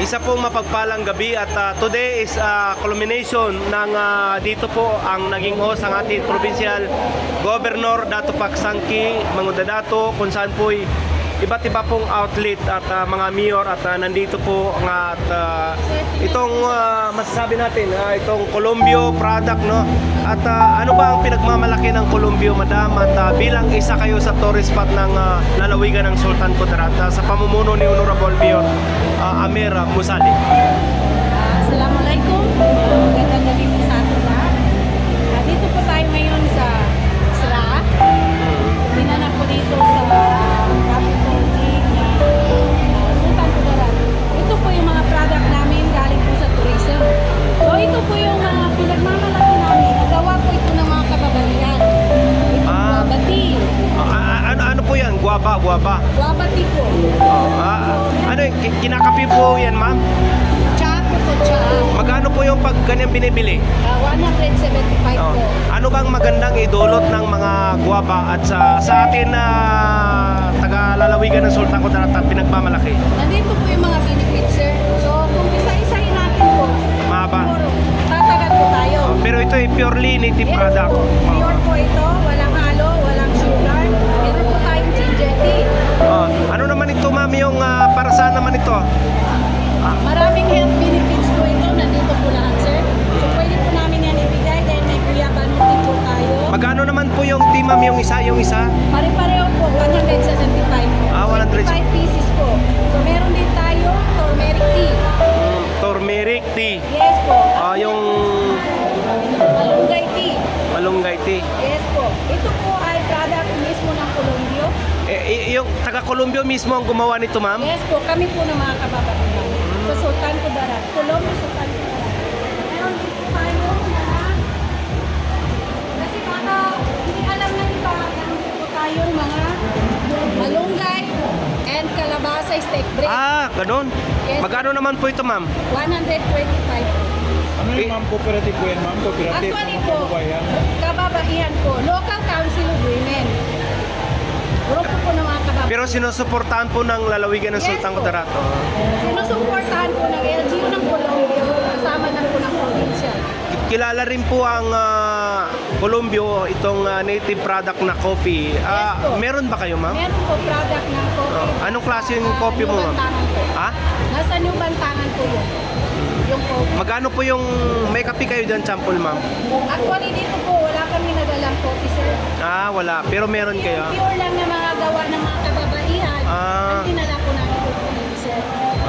Isa pong mapagpalang gabi at today is culmination ng dito po ang naging host ang ating provincial governor Dato Pac Sangki Mangudadato, kung saan po'y iba't iba pong outlet at mga mayor at nandito po at itong masasabi natin itong Columbio product, no? At ano ba ang pinagmamalaki ng Columbio, madam? At bilang isa kayo sa tourist spot ng lalawigan ng Sultan Kudarat sa pamumuno ni Honorable Mayor Amer Musali. Assalamualaikum. Magandang gabi po sa atin lahat. Dito po tayo ngayon sa SRA. Pinanap po dito sa capital ng Sultan Kudarat. Ito po yung mga product namin galing po sa tourism. So ito po yung pinagmamalaki namin. Nagawa po ito ng mga kababaihan. Ito guabati. Ano po yan? Guaba? Guabati po. Ano kinakapi po yan, ma'am? Cha po po, cha. Magkano po yung pag ganyan binibili? 175 po. Ano bang magandang idulot ng mga guwaba at sa atin na taga-lalawigan ng Sultan Kudarat at pinagmamalaki? Nandito po yung mga benefits, sir. So, kung isa-isahin natin po, Mahaba. siguro, tatagal po tayo. Pero ito ay purely native Yes product. po. Pure po ito. Walang halo, walang sugar. Meron po tayong ginger tea. Ano naman ito, ma'am, yung para saan naman ito? Maraming health benefits po ito. Nandito po lahat, sir. So, pwede po namin yan ibigay dahil may kuya banuti po tayo. Magkano naman po yung tea, ma'am, yung isa? Pare-pareho po. 175 po. 100. 25 pieces po. So, meron din tayo turmeric tea. Turmeric tea. Yes po. Yung Malunggay tea. malunggay tea. Yes po. Ito po ay product mismo ng Columbio. Yung taga-Columbio mismo ang gumawa nito, ma'am? Yes po, kami po ng mga kababaihan. Sa Sultan Kudarat. Columbio, Sultan Kudarat. Meron din po tayo mga... Kasi baka hindi alam na iba, meron din po tayong mga malunggay and kalabasa steak bread. Ganun. Yes. Magkano naman po ito, ma'am? 125. Ano yung ma'am, cooperative po yan, ma'am? Cooperative Actually mga po, kababayan? kababaihan po, Local Council of Women. Grupo po ng mga kababaihan. Pero sinusuportahan po ng lalawigan ng Yes Sultan po. Kudarat. Sinusuportahan po ng LGU ng Columbio, kasama na po ng probinsya. Kilala rin po ang Columbio, itong native product na coffee. Yes po. Meron ba kayo, ma'am? Meron po product ng coffee. Anong klase yung coffee mo, New ma'am? Bantangan po. Ha? Nasa New Bantangan po yun. Yung coffee. Magkano po yung may kape kayo dyan, sample, ma'am? Actually dito po, wala kami nadalang coffee, sir. Wala. Pero meron kayo. Pure lang na mga gawa ng mga kababaihan. Ang dinala po namin po po nila, sir.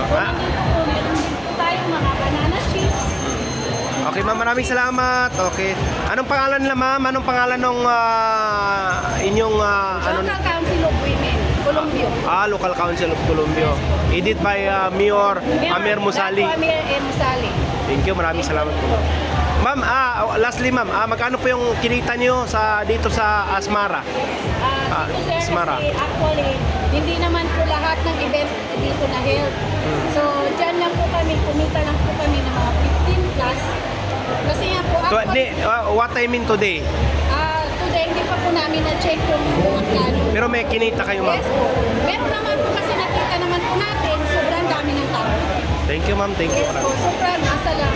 So, nandito po, meron din po tayong mga banana chips. Okay, ma'am. Maraming salamat. Okay. Anong pangalan nila, ma'am? Anong pangalan ng inyong... Local Council of Women, Columbio. Local Council of Columbio. Edit by Mayor Amer Musali. Amer Musali. Thank you. Maraming salamat po. Ma'am, lastly, ma'am, magkano po yung kinita nyo dito sa Asmara? Dito, sir, Asmara. kasi actually, hindi naman po lahat ng event dito na held. So, dyan lang po kami, kumita lang po kami ng mga 15 plus. Kasi nga po, actually, What I mean today? today, hindi pa po namin na-check yung magkano. Pero may kinita kayo, ma'am. Yes po. Meron naman po kasi nakita naman po natin, sobrang dami ng tao. Thank you, ma'am. Thank you. Yes po, sobrang nasa lang.